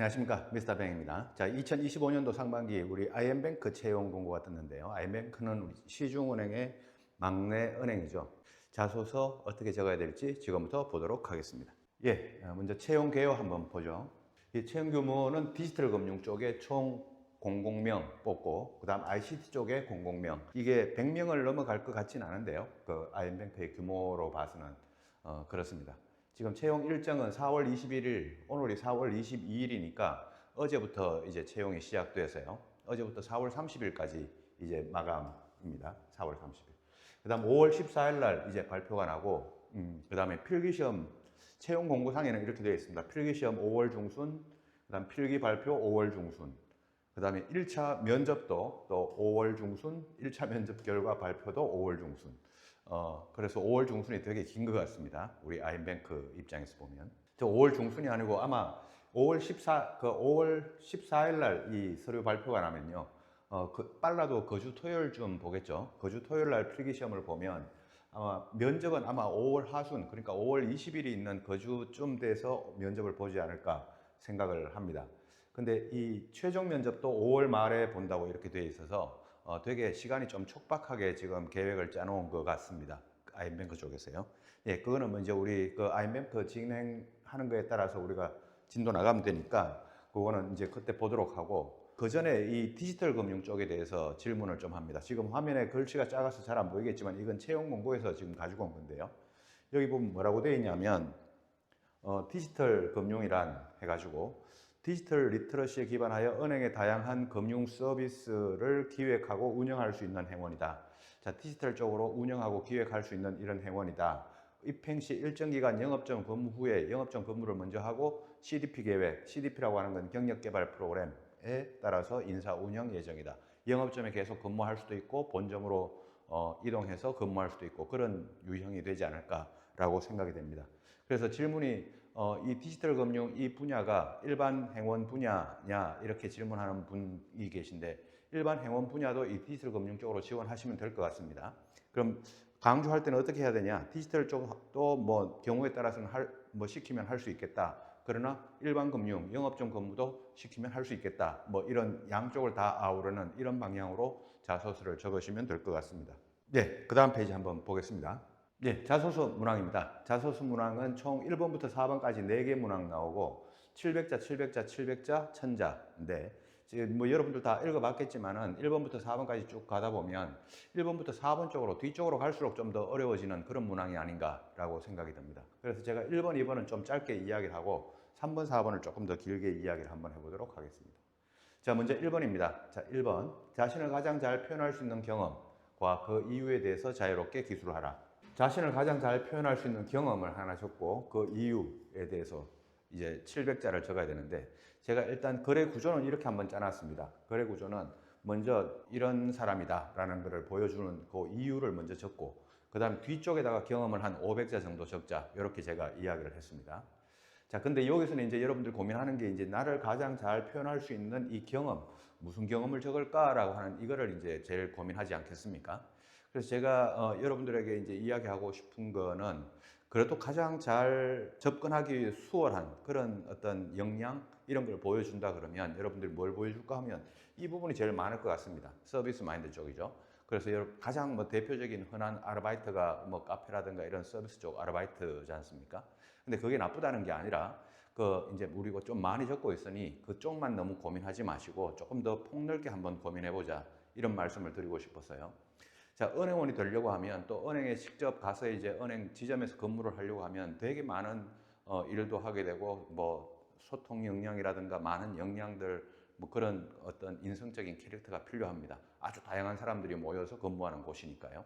안녕하십니까, 미스터 뱅입니다. 자, 2025년도 상반기 우리 IM뱅크 채용 공고가 떴는데요. IM뱅크는 우리 시중은행의 막내 은행이죠. 자소서 어떻게 적어야 될지 지금부터 보도록 하겠습니다. 먼저 채용 개요 한번 보죠. 이 채용 규모는 디지털 금융 쪽에 총 00명 뽑고, 그 다음 ICT 쪽에 00명. 이게 100명을 넘어갈 것 같지는 않은데요. 그 IM뱅크의 규모로 봐서는 그렇습니다. 지금 채용 일정은 4월 21일, 오늘이 4월 22일이니까 어제부터 이제 채용이 시작돼서요. 어제부터 4월 30일까지 이제 마감입니다. 4월 30일. 그 다음 5월 14일 날 이제 발표가 나고, 그 다음에 필기시험, 채용 공고상에는 이렇게 되어 있습니다. 필기시험 5월 중순, 그 다음 필기 발표 5월 중순, 그 다음에 1차 면접도 또 5월 중순, 1차 면접 결과 발표도 5월 중순. 그래서 5월 중순이 되게 긴 것 같습니다. 우리 IM뱅크 입장에서 보면. 저 5월 중순이 아니고 아마 5월 14일 날 이 서류 발표가 나면요. 빨라도 거주 토요일쯤 보겠죠. 거주 토요일 날 필기시험을 보면 아마 면접은 아마 5월 하순, 그러니까 5월 20일이 있는 거주쯤 돼서 면접을 보지 않을까 생각을 합니다. 근데 이 최종 면접도 5월 말에 본다고 이렇게 되어 있어서 되게 시간이 좀 촉박하게 지금 계획을 짜놓은 것 같습니다. IM뱅크 쪽에서요. 그거는 뭐 이제 우리 그 IM뱅크 진행하는 거에 따라서 우리가 진도 나가면 되니까 그거는 이제 그때 보도록 하고, 그 전에 이 디지털 금융 쪽에 대해서 질문을 좀 합니다. 지금 화면에 글씨가 작아서 잘 안 보이겠지만 이건 채용 공고에서 지금 가지고 온 건데요. 여기 보면 뭐라고 되어 있냐면 디지털 금융이란 해가지고 디지털 리터러시에 기반하여 은행의 다양한 금융 서비스를 기획하고 운영할 수 있는 행원이다. 자, 디지털적으로 운영하고 기획할 수 있는 이런 행원이다. 입행 시 일정 기간 영업점 근무 후에 영업점 근무를 먼저 하고 CDP 계획, CDP라고 하는 건 경력 개발 프로그램에 따라서 인사 운영 예정이다. 영업점에 계속 근무할 수도 있고 본점으로 이동해서 근무할 수도 있고 그런 유형이 되지 않을까라고 생각이 됩니다. 그래서 질문이 이 디지털 금융 이 분야가 일반 행원 분야냐 이렇게 질문하는 분이 계신데, 일반 행원 분야도 이 디지털 금융 쪽으로 지원하시면 될 것 같습니다. 그럼 강조할 때는 어떻게 해야 되냐? 디지털 쪽도 뭐 경우에 따라서는 시키면 할 수 있겠다. 그러나 일반 금융, 영업점 근무도 시키면 할 수 있겠다. 뭐 이런 양쪽을 다 아우르는 이런 방향으로 자소서를 적으시면 될 것 같습니다. 그 다음 페이지 한번 보겠습니다. 자소서 문항입니다. 자소서 문항은 총 1번부터 4번까지 4개 문항 나오고 700자, 700자, 700자, 1000자인데 지금 뭐 여러분들 다 읽어봤겠지만은 1번부터 4번까지 쭉 가다 보면 1번부터 4번 쪽으로 뒤쪽으로 갈수록 좀 더 어려워지는 그런 문항이 아닌가라고 생각이 듭니다. 그래서 제가 1번, 2번은 좀 짧게 이야기를 하고 3번, 4번을 조금 더 길게 이야기를 한번 해보도록 하겠습니다. 자, 먼저 1번입니다. 자, 1번. 자신을 가장 잘 표현할 수 있는 경험과 그 이유에 대해서 자유롭게 기술하라. 자신을 가장 잘 표현할 수 있는 경험을 하나 적고 그 이유에 대해서 이제 700자를 적어야 되는데, 제가 일단 거래 구조는 이렇게 한번 짜놨습니다. 거래 구조는 먼저 이런 사람이다 라는 것을 보여주는 그 이유를 먼저 적고, 그 다음 뒤쪽에다가 경험을 한 500자 정도 적자, 이렇게 제가 이야기를 했습니다. 자, 근데 여기서는 이제 여러분들 고민하는 게 이제 나를 가장 잘 표현할 수 있는 이 경험, 무슨 경험을 적을까라고 하는 이거를 이제 제일 고민하지 않겠습니까? 그래서 제가 여러분들에게 이제 이야기하고 싶은 거는 그래도 가장 잘 접근하기 수월한 그런 어떤 역량 이런 걸 보여준다 그러면 여러분들이 뭘 보여줄까 하면 이 부분이 제일 많을 것 같습니다. 서비스 마인드 쪽이죠. 그래서 가장 뭐 대표적인 흔한 아르바이트가 뭐 카페라든가 이런 서비스 쪽 아르바이트지 않습니까? 근데 그게 나쁘다는 게 아니라 이제 우리가 좀 많이 적고 있으니 그쪽만 너무 고민하지 마시고 조금 더 폭넓게 한번 고민해보자, 이런 말씀을 드리고 싶었어요. 자, 은행원이 되려고 하면 또 은행에 직접 가서 이제 은행 지점에서 근무를 하려고 하면 되게 많은 일도 하게 되고 뭐 소통 역량이라든가 많은 역량들 뭐 그런 어떤 인성적인 캐릭터가 필요합니다. 아주 다양한 사람들이 모여서 근무하는 곳이니까요.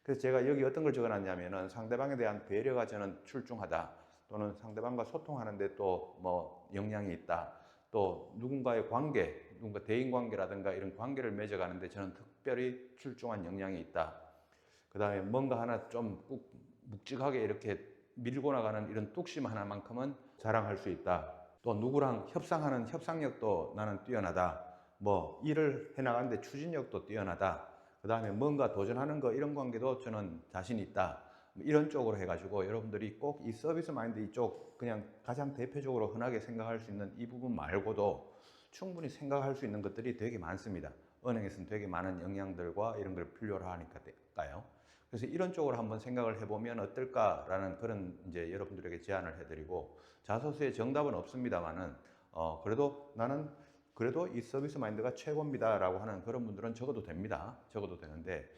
그래서 제가 여기 어떤 걸 적어놨냐면은 상대방에 대한 배려가 저는 출중하다, 또는 상대방과 소통하는데 또 뭐 역량이 있다, 또 누군가의 관계, 누군가 대인 관계라든가 이런 관계를 맺어가는데 저는 특별히 출중한 역량이 있다. 그 다음에 뭔가 하나 좀 꾹 묵직하게 이렇게 밀고 나가는 이런 뚝심 하나만큼은 자랑할 수 있다. 또 누구랑 협상하는 협상력도 나는 뛰어나다. 뭐 일을 해나가는데 추진력도 뛰어나다. 그 다음에 뭔가 도전하는 거 이런 관계도 저는 자신 있다. 이런 쪽으로 해가지고 여러분들이 꼭 이 서비스 마인드 이쪽 그냥 가장 대표적으로 흔하게 생각할 수 있는 이 부분 말고도 충분히 생각할 수 있는 것들이 되게 많습니다. 은행에서는 되게 많은 역량들과 이런 걸 필요로 하니까요. 그래서 이런 쪽으로 한번 생각을 해보면 어떨까라는 그런 이제 여러분들에게 제안을 해드리고, 자소서에 정답은 없습니다만은 그래도 나는 그래도 이 서비스 마인드가 최고입니다라고 하는 그런 분들은 적어도 됩니다. 적어도 되는데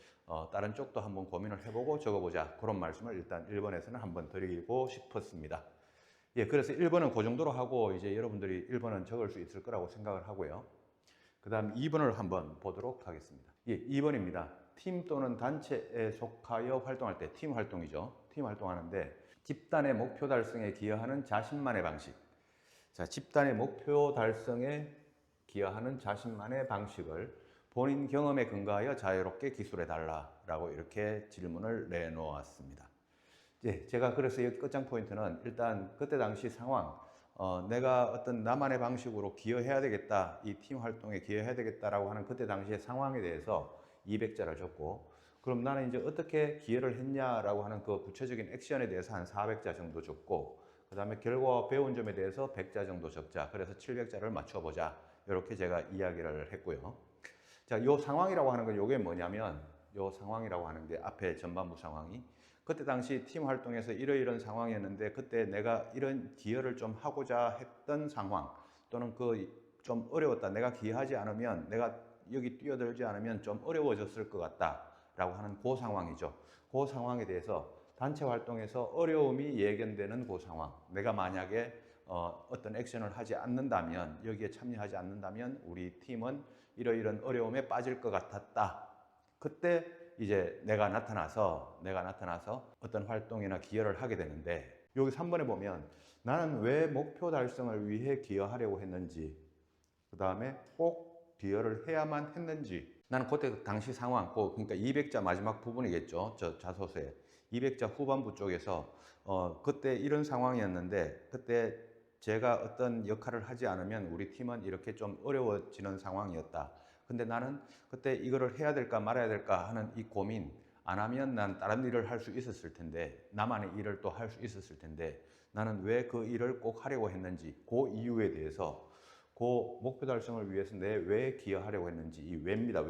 다른 쪽도 한번 고민을 해보고 적어보자, 그런 말씀을 일단 1번에서는 한번 드리고 싶었습니다. 예, 그래서 1번은 그 정도로 하고 이제 여러분들이 1번은 적을 수 있을 거라고 생각을 하고요. 그 다음 2번을 한번 보도록 하겠습니다. 예, 2번입니다. 팀 또는 단체에 속하여 활동할 때, 팀 활동이죠. 팀 활동하는데 집단의 목표 달성에 기여하는 자신만의 방식. 자, 집단의 목표 달성에 기여하는 자신만의 방식을 본인 경험에 근거하여 자유롭게 기술해 달라라고 이렇게 질문을 내놓았습니다. 예, 제가 그래서 이 끝장 포인트는 일단 그때 당시 상황, 내가 어떤 나만의 방식으로 기여해야 되겠다, 이 팀 활동에 기여해야 되겠다라고 하는 그때 당시의 상황에 대해서 200자를 줬고, 그럼 나는 이제 어떻게 기여를 했냐라고 하는 그 구체적인 액션에 대해서 한 400자 정도 줬고, 그 다음에 결과와 배운 점에 대해서 100자 정도 적자, 그래서 700자를 맞춰보자, 이렇게 제가 이야기를 했고요. 자, 요 상황이라고 하는 건 요게 뭐냐면, 요 상황이라고 하는 게 앞에 전반부 상황이 그때 당시 팀 활동에서 이러이런 상황이었는데 그때 내가 이런 기여를 좀 하고자 했던 상황, 또는 그 좀 어려웠다, 내가 기여하지 않으면, 내가 여기 뛰어들지 않으면 좀 어려워졌을 것 같다 라고 하는 그 상황이죠. 그 상황에 대해서 단체 활동에서 어려움이 예견되는 그 상황, 내가 만약에 어떤 액션을 하지 않는다면, 여기에 참여하지 않는다면 우리 팀은 이러이런 어려움에 빠질 것 같았다. 그때 이제 내가 나타나서 어떤 활동이나 기여를 하게 되는데, 여기 3번에 보면 나는 왜 목표 달성을 위해 기여하려고 했는지, 그 다음에 꼭 기여를 해야만 했는지, 나는 그때 당시 상황, 그러니까 200자 마지막 부분이겠죠. 저 자소서에 200자 후반부 쪽에서 그때 이런 상황이었는데 그때 제가 어떤 역할을 하지 않으면 우리 팀은 이렇게 좀 어려워지는 상황이었다. 근데 나는 그때 이거를 해야 될까 말아야 될까 하는 이 고민, 안 하면 난 다른 일을 할 수 있었을 텐데, 나만의 일을 또 할 수 있었을 텐데, 나는 왜 그 일을 꼭 하려고 했는지, 그 이유에 대해서, 그 목표 달성을 위해서 내 왜 기여하려고 했는지, 이 왜입니다.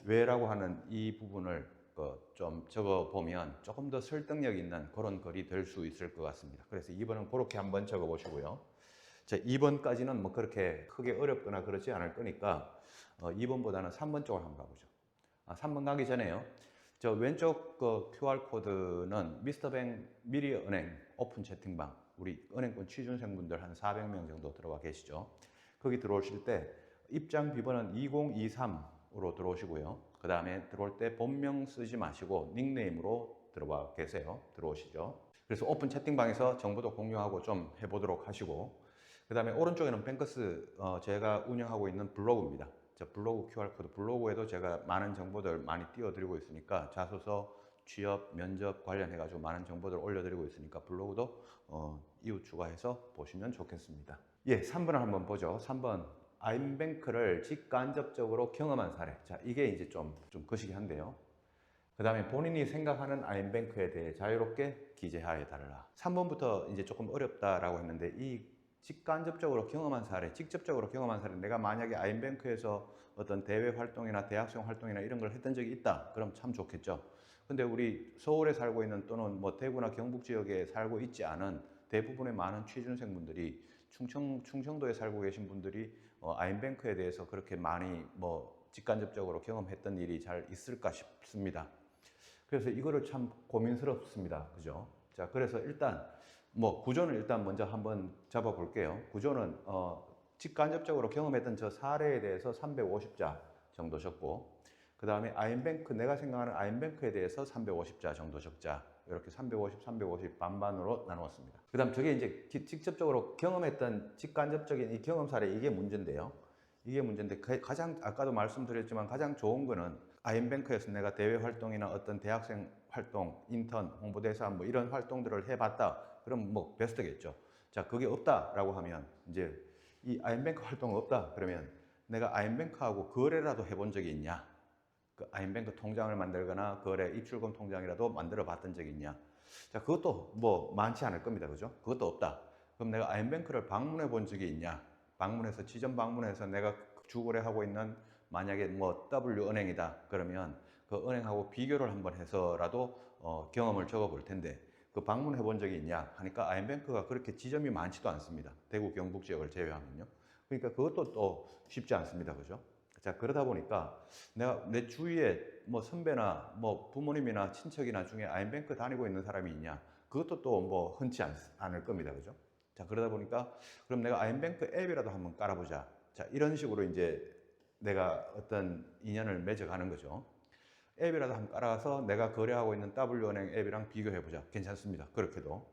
왜라고 하는 이 부분을 좀 적어보면 조금 더 설득력 있는 그런 글이 될 수 있을 것 같습니다. 그래서 2번은 그렇게 한번 적어보시고요. 자, 2번까지는 뭐 그렇게 크게 어렵거나 그렇지 않을 거니까 2번보다는 3번 쪽으로 한번 가보죠. 3번 가기 전에요. 저 왼쪽 그 QR코드는 미스터뱅 미리은행 오픈 채팅방, 우리 은행권 취준생분들 한 400명 정도 들어와 계시죠. 거기 들어오실 때 입장 비번은 2023으로 들어오시고요. 그 다음에 들어올 때 본명 쓰지 마시고 닉네임으로 들어와 계세요. 들어오시죠. 그래서 오픈 채팅방에서 정보도 공유하고 좀 해보도록 하시고, 그 다음에 오른쪽에는 뱅커스 제가 운영하고 있는 블로그입니다. 저 블로그 QR코드, 블로그에도 제가 많은 정보들 많이 띄워드리고 있으니까, 자소서, 취업, 면접 관련해가지고 많은 정보들 올려드리고 있으니까 블로그도 이웃 추가해서 보시면 좋겠습니다. 예, 3번을 한번 보죠. 3번. 아임뱅크를 직간접적으로 경험한 사례. 자, 이게 이제 좀 거시기 한데요. 그 다음에 본인이 생각하는 아임뱅크에 대해 자유롭게 기재하여 달라. 3번부터 이제 조금 어렵다라고 했는데, 이 직간접적으로 경험한 사례, 직접적으로 경험한 사례, 내가 만약에 아임뱅크에서 어떤 대외 활동이나 대학생 활동이나 이런 걸 했던 적이 있다, 그럼 참 좋겠죠. 근데 우리 서울에 살고 있는, 또는 뭐 대구나 경북 지역에 살고 있지 않은 대부분의 많은 취준생분들이 충청도에 살고 계신 분들이 아임뱅크에 대해서 그렇게 많이 뭐 직간접적으로 경험했던 일이 잘 있을까 싶습니다. 그래서 이거를 참 고민스럽습니다. 그죠? 자, 그래서 일단 뭐 구조는 일단 먼저 한번 잡아 볼게요. 구조는 직간접적으로 경험했던 저 사례에 대해서 350자 정도 적고, 그 다음에 아임뱅크, 내가 생각하는 아임뱅크에 대해서 350자 정도 적자, 이렇게 350, 350 반반으로 나누었습니다. 그 다음 저게 이제 직접적으로 경험했던 직간접적인 이 경험 사례, 이게 문제인데요. 이게 문제인데, 가장 아까도 말씀드렸지만 가장 좋은 거는 아임뱅크에서 내가 대외 활동이나 어떤 대학생 활동, 인턴, 홍보대사 뭐 이런 활동들을 해봤다, 그럼 뭐 베스트겠죠. 자, 그게 없다라고 하면, 이제 이 아임뱅크 활동 없다 그러면 내가 아임뱅크하고 거래라도 해본 적이 있냐? 그 아이엠뱅크 통장을 만들거나 거래 입출금 통장이라도 만들어 봤던 적이 있냐? 자, 그것도 뭐 많지 않을 겁니다. 그죠? 그것도 없다. 그럼 내가 아이엠뱅크를 방문해 본 적이 있냐? 방문해서 지점 방문해서 내가 주거래하고 있는 만약에 뭐 W은행이다. 그러면 그 은행하고 비교를 한번 해서라도 경험을 적어 볼 텐데 그 방문해 본 적이 있냐 하니까 아이엠뱅크가 그렇게 지점이 많지도 않습니다. 대구 경북 지역을 제외하면요. 그러니까 그것도 또 쉽지 않습니다. 그죠? 자, 그러다 보니까 내가 내 주위에 뭐 선배나 뭐 부모님이나 친척이나 중에 아이엠뱅크 다니고 있는 사람이 있냐? 그것도 또 뭐 흔치 않을 겁니다. 그죠? 자, 그러다 보니까 그럼 내가 아이엠뱅크 앱이라도 한번 깔아보자. 자, 이런 식으로 이제 내가 어떤 인연을 맺어가는 거죠. 앱이라도 한번 깔아서 내가 거래하고 있는 W은행 앱이랑 비교해보자. 괜찮습니다. 그렇게도.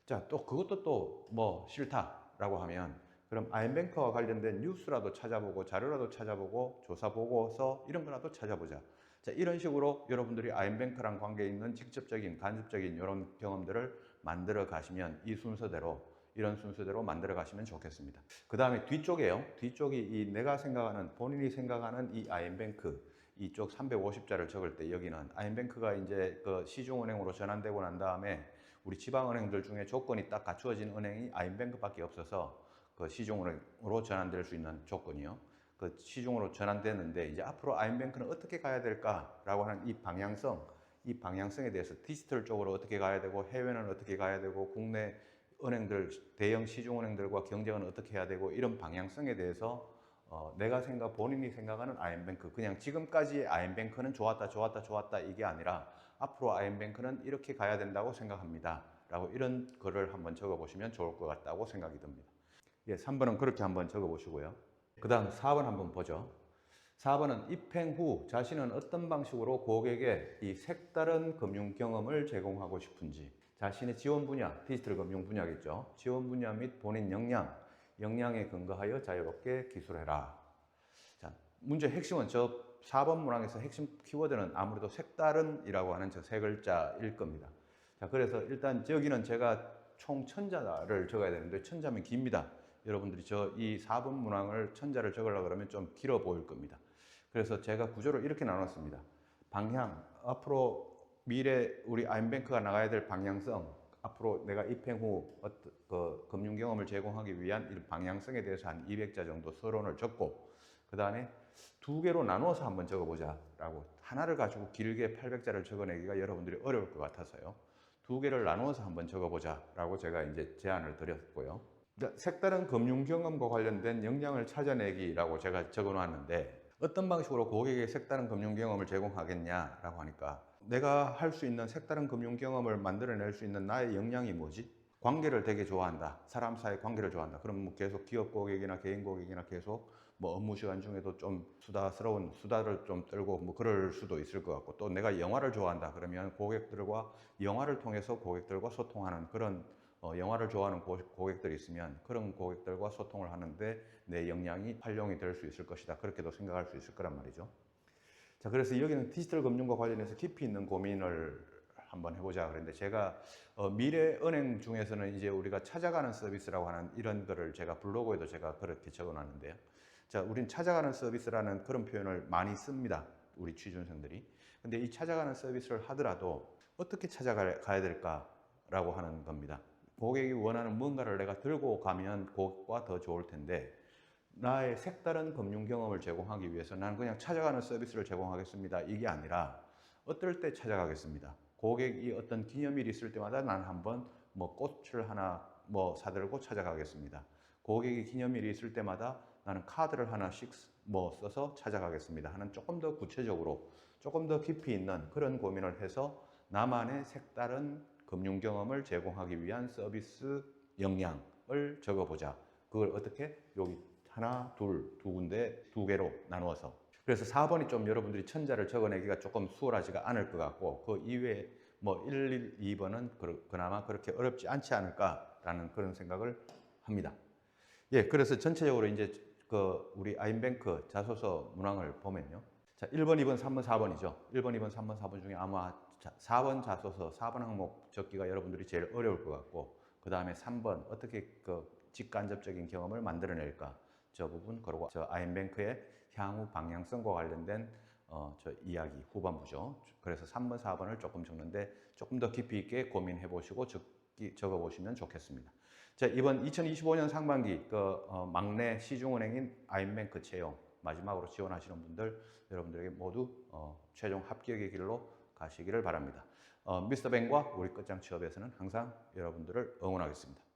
자, 또 그것도 또 뭐 싫다라고 하면 그럼 아이엠뱅크와 관련된 뉴스라도 찾아보고 자료라도 찾아보고 조사 보고서 이런 거라도 찾아보자. 자, 이런 식으로 여러분들이 아이엠뱅크랑 관계 있는 직접적인 간접적인 이런 경험들을 만들어 가시면 이 순서대로 이런 순서대로 만들어 가시면 좋겠습니다. 그 다음에 뒤쪽에요. 뒤쪽이 이 내가 생각하는 본인이 생각하는 이 아이엠뱅크 이쪽 350자를 적을 때 여기는 아이엠뱅크가 이제 그 시중은행으로 전환되고 난 다음에 우리 지방은행들 중에 조건이 딱 갖추어진 은행이 아이엠뱅크밖에 없어서 그 시중은행으로 전환될 수 있는 조건이요. 그 시중으로 전환됐는데 이제 앞으로 아이엠뱅크는 어떻게 가야 될까라고 하는 이 방향성에 대해서 디지털 쪽으로 어떻게 가야 되고 해외는 어떻게 가야 되고 국내 은행들 대형 시중은행들과 경쟁은 어떻게 해야 되고 이런 방향성에 대해서 내가 본인이 생각하는 아이엠뱅크 그냥 지금까지의 아이엠뱅크는 좋았다 이게 아니라 앞으로 아이엠뱅크는 이렇게 가야 된다고 생각합니다 라고 이런 거를 한번 적어 보시면 좋을 것 같다고 생각이 듭니다. 예, 3번은 그렇게 한번 적어 보시고요. 그 다음 4번 한번 보죠. 4번은 입행 후 자신은 어떤 방식으로 고객에 이 색다른 금융 경험을 제공하고 싶은지 자신의 지원 분야, 디지털 금융 분야겠죠. 지원 분야 및 본인 역량에 근거하여 자유롭게 기술해라. 자, 문제 핵심은 저 4번 문항에서 핵심 키워드는 아무래도 색다른이라고 하는 저 세 글자일 겁니다. 자, 그래서 일단 여기는 제가 총 천자를 적어야 되는데 천자면 깁니다. 여러분들이 저 이 4번 문항을 천자를 적으려고 그러면 좀 길어 보일 겁니다. 그래서 제가 구조를 이렇게 나눴습니다. 방향, 앞으로 미래 우리 아이엠뱅크가 나가야 될 방향성, 앞으로 내가 입행 후 그 금융 경험을 제공하기 위한 이런 방향성에 대해서 한 200자 정도 서론을 적고 그 다음에 두 개로 나누어서 한번 적어보자 라고 하나를 가지고 길게 800자를 적어내기가 여러분들이 어려울 것 같아서요. 두 개를 나누어서 한번 적어보자 라고 제가 이제 제안을 드렸고요. 색다른 금융 경험과 관련된 역량을 찾아내기라고 제가 적어 놨는데 어떤 방식으로 고객에게 색다른 금융 경험을 제공하겠냐라고 하니까 내가 할 수 있는 색다른 금융 경험을 만들어낼 수 있는 나의 역량이 뭐지? 관계를 되게 좋아한다. 사람 사이 관계를 좋아한다. 그럼 뭐 계속 기업 고객이나 개인 고객이나 계속 뭐 업무 시간 중에도 좀 수다스러운 수다를 좀 떨고 뭐 그럴 수도 있을 것 같고 또 내가 영화를 좋아한다. 그러면 고객들과 영화를 통해서 고객들과 소통하는 그런 영화를 좋아하는 고객들이 있으면 그런 고객들과 소통을 하는데 내 역량이 활용이 될 수 있을 것이다. 그렇게도 생각할 수 있을 거란 말이죠. 자, 그래서 여기는 디지털 금융과 관련해서 깊이 있는 고민을 한번 해보자 그랬는데 제가 미래은행 중에서는 이제 우리가 찾아가는 서비스라고 하는 이런 거를 제가 블로그에도 제가 그렇게 적어놨는데요. 자, 우린 찾아가는 서비스라는 그런 표현을 많이 씁니다. 우리 취준생들이. 근데 이 찾아가는 서비스를 하더라도 어떻게 찾아가야 될까라고 하는 겁니다. 고객이 원하는 뭔가를 내가 들고 가면 고객과 더 좋을 텐데 나의 색다른 금융 경험을 제공하기 위해서 나는 그냥 찾아가는 서비스를 제공하겠습니다. 이게 아니라 어떨 때 찾아가겠습니다. 고객이 어떤 기념일이 있을 때마다 나는 한번 뭐 꽃을 하나 뭐 사들고 찾아가겠습니다. 고객이 기념일이 있을 때마다 나는 카드를 하나씩 뭐 써서 찾아가겠습니다. 하는 조금 더 구체적으로 조금 더 깊이 있는 그런 고민을 해서 나만의 색다른 금융 경험을 제공하기 위한 서비스 역량을 적어보자. 그걸 어떻게? 여기 하나, 두 군데, 두 개로 나누어서. 그래서 4번이 좀 여러분들이 천자를 적어내기가 조금 수월하지가 않을 것 같고 그 이외에 뭐 1, 2번은 그나마 그렇게 어렵지 않지 않을까라는 그런 생각을 합니다. 예, 그래서 전체적으로 이제 그 우리 아이엠뱅크 자소서 문항을 보면요. 자, 1번, 2번, 3번, 4번이죠. 1번, 2번, 3번, 4번 중에 아마 4번 자소서, 4번 항목 적기가 여러분들이 제일 어려울 것 같고 그 다음에 3번 어떻게 그 직간접적인 경험을 만들어낼까 저 부분 그리고 저 아이엠뱅크의 향후 방향성과 관련된 저 이야기 후반부죠. 그래서 3번, 4번을 조금 적는데 조금 더 깊이 있게 고민해 보시고 적어 보시면 좋겠습니다. 자, 이번 2025년 상반기 막내 시중은행인 아임뱅크 채용 마지막으로 지원하시는 분들 여러분들에게 모두 최종 합격의 길로 가시기를 바랍니다. 미스터 뱅과 우리 끝장 취업에서는 항상 여러분들을 응원하겠습니다.